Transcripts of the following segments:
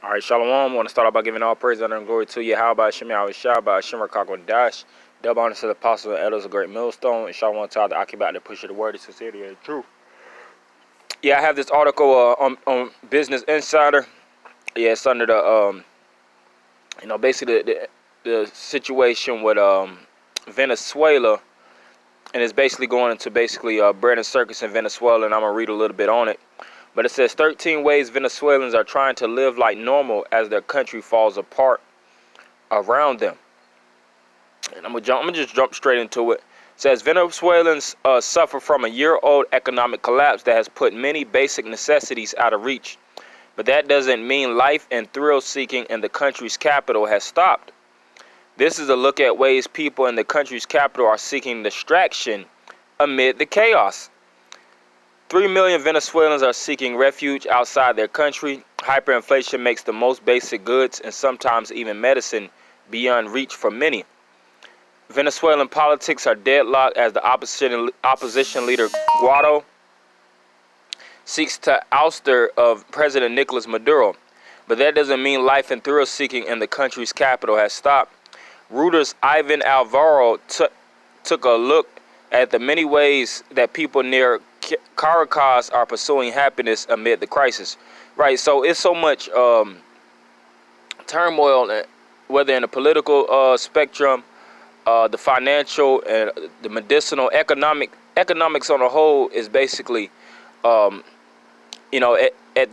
All right, Shalom. I want to start off by giving all praise, honor, and glory to you. How about Shemi Awashaba, Shimmer Kakwa Dash, double honor to the apostles and elders of Great Millstone, and Shalom to all the Akibat that push the word of sincerity and truth. Yeah, I have this article on Business Insider. Yeah, it's under the basically the situation with Venezuela, and it's basically going into bread and circus in Venezuela, and I'm gonna read a little bit on it. But it says 13 ways Venezuelans are trying to live like normal as their country falls apart around them. And I'm gonna just jump straight into it. It says Venezuelans suffer from a year-old economic collapse that has put many basic necessities out of reach. But that doesn't mean life and thrill-seeking in the country's capital has stopped. This is a look at ways people in the country's capital are seeking distraction amid the chaos. 3 million Venezuelans are seeking refuge outside their country. Hyperinflation makes the most basic goods and sometimes even medicine beyond reach for many. Venezuelan politics are deadlocked as the opposition leader Guaido seeks to ouster of President Nicolas Maduro. But that doesn't mean life and thrill seeking in the country's capital has stopped. Reuters' Ivan Alvaro took a look at the many ways that people near Caracas are pursuing happiness amid the crisis. Right, so it's so much turmoil, whether in the political spectrum, the financial, and the medicinal, economics on the whole is basically, at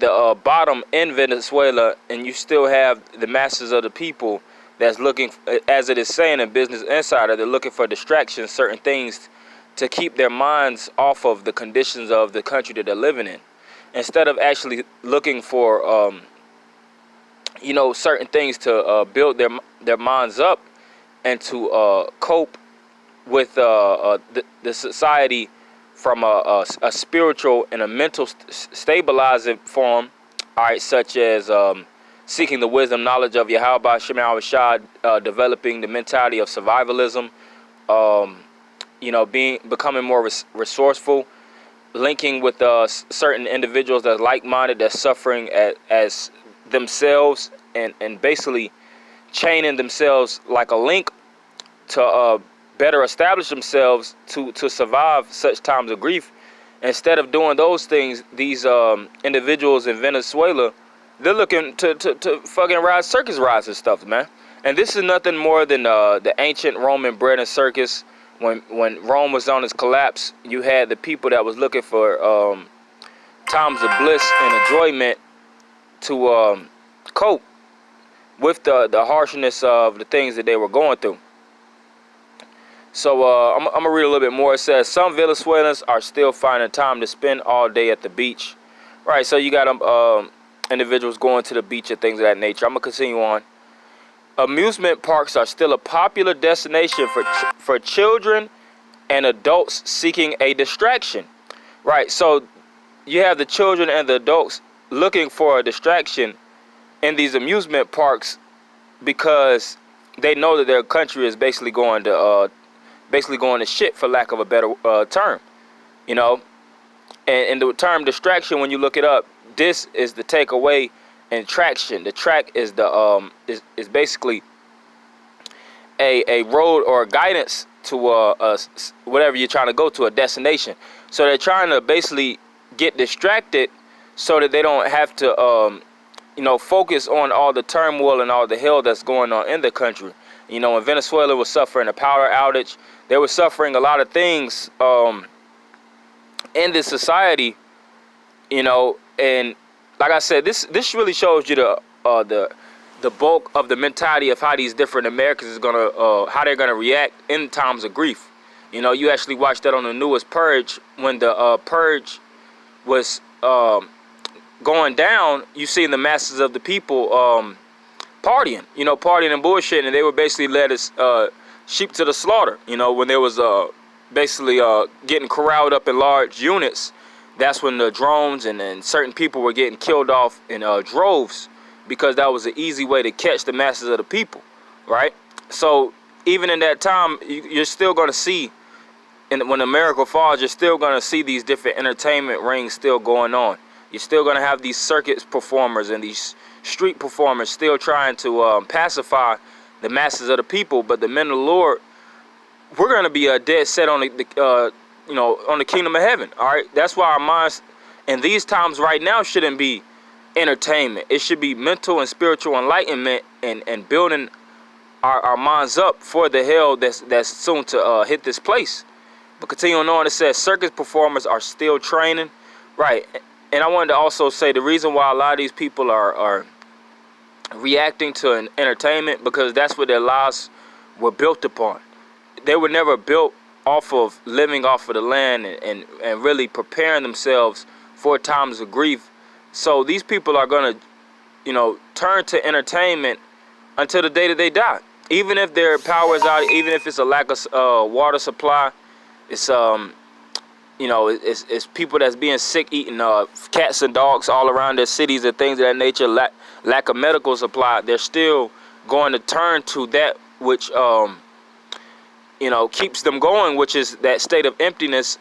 the bottom in Venezuela, and you still have the masses of the people that's looking, as it is saying in Business Insider, they're looking for distractions, certain things to keep their minds off of the conditions of the country that they're living in, instead of actually looking for, certain things to build their minds up and to cope with the society from a spiritual and a mental stabilizing form, all right, such as seeking the wisdom, knowledge of Yahweh, Shema Rashad, developing the mentality of survivalism, becoming more resourceful, linking with certain individuals that's like-minded, that's suffering as themselves, and basically chaining themselves like a link to better establish themselves to survive such times of grief. Instead of doing those things, these individuals in Venezuela, they're looking to fucking ride circus rides and stuff, man. And this is nothing more than the ancient Roman bread and circus. When Rome was on its collapse, you had the people that was looking for times of bliss and enjoyment to cope with the harshness of the things that they were going through. So I'm going to read a little bit more. It says, some Venezuelans are still finding time to spend all day at the beach. Right, so you got individuals going to the beach and things of that nature. I'm going to continue on. Amusement parks are still a popular destination for children and adults seeking a distraction. Right, so you have the children and the adults looking for a distraction in these amusement parks because they know that their country is basically going to shit, for lack of a better term, And the term distraction, when you look it up, this is the takeaway and traction. The track is the is basically a road or a guidance to whatever you're trying to go to, a destination. So they're trying to basically get distracted so that they don't have to focus on all the turmoil and all the hell that's going on in the country. When Venezuela was suffering a power outage, they were suffering a lot of things in this society, and like I said, this really shows you the bulk of the mentality of how these different Americans how they're gonna react in times of grief. You actually watched that on the newest Purge. When the Purge was going down, you seen the masses of the people partying and bullshit, and they were basically led as sheep to the slaughter. When there was basically getting corralled up in large units, that's when the drones and certain people were getting killed off in droves, because that was an easy way to catch the masses of the people, right? So even in that time, you're still going to see, and when America falls, you're still going to see these different entertainment rings still going on. You're still going to have these circus performers and these street performers still trying to pacify the masses of the people. But the men of the Lord, we're going to be dead set on on the kingdom of heaven. All right, that's why our minds in these times right now shouldn't be entertainment. It should be mental and spiritual enlightenment and building our minds up for the hell that's soon to hit this place. But continuing on, it says circus performers are still training, right? And I wanted to also say the reason why a lot of these people are reacting to an entertainment, because that's what their lives were built upon. They were never built off of living off of the land and really preparing themselves for times of grief. So these people are going to, turn to entertainment until the day that they die. Even if their power is out, even if it's a lack of water supply, it's it's people that's being sick, eating cats and dogs all around their cities and things of that nature, lack of medical supply. They're still going to turn to that which keeps them going, which is that state of emptiness,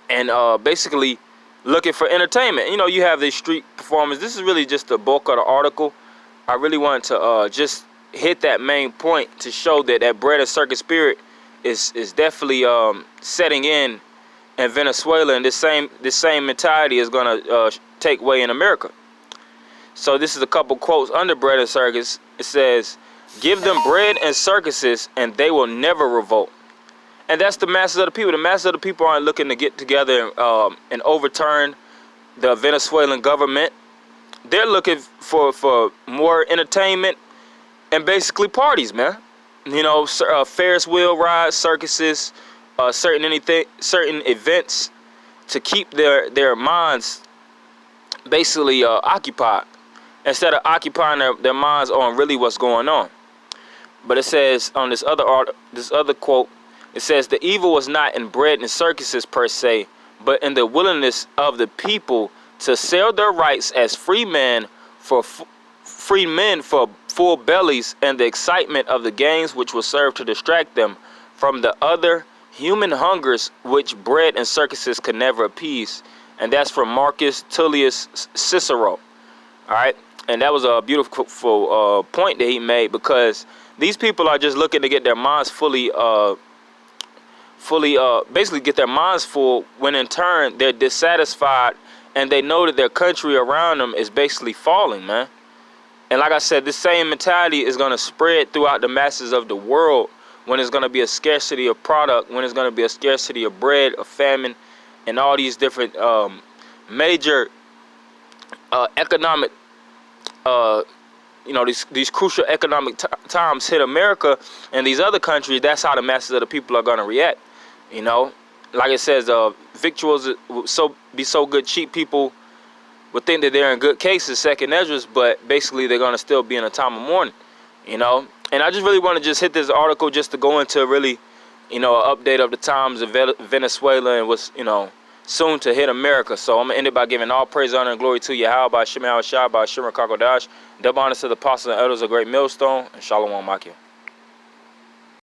and basically looking for entertainment. You have these street performers. This is really just the bulk of the article. I really wanted to just hit that main point to show that bread and circus spirit is definitely setting in Venezuela, and this same mentality is going to take way in America. So this is a couple quotes under bread and circus. It says, "Give them bread and circuses, and they will never revolt." And that's the masses of the people. The masses of the people aren't looking to get together and overturn the Venezuelan government. They're looking for more entertainment and basically parties, man. Ferris wheel rides, circuses, certain events to keep their minds basically occupied, instead of occupying their minds on really what's going on. But it says on this other quote, it says, "The evil was not in bread and circuses per se, but in the willingness of the people to sell their rights as free men for full bellies, and the excitement of the games which will serve to distract them from the other human hungers which bread and circuses could never appease." And that's from Marcus Tullius Cicero. All right, and that was a beautiful point that he made, because these people are just looking to get their minds basically get their minds full, when in turn they're dissatisfied and they know that their country around them is basically falling, man. And like I said, this same mentality is going to spread throughout the masses of the world when there's going to be a scarcity of product, when there's going to be a scarcity of bread, of famine, and all these different major economic, these crucial economic times hit America and these other countries. That's how the masses of the people are going to react. Like it says, victuals be so good, cheap people would think that they're in good cases, second Esdras, but basically they're going to still be in a time of mourning, And I just really want to just hit this article just to go into really, an update of the times of Venezuela and what's, soon to hit America. So I'm going to end it by giving all praise, honor, and glory to Yahweh, by Shema Shah, by Shimmer Kakodash, double honor to the apostles and elders of Great Millstone, and Shalom Makia.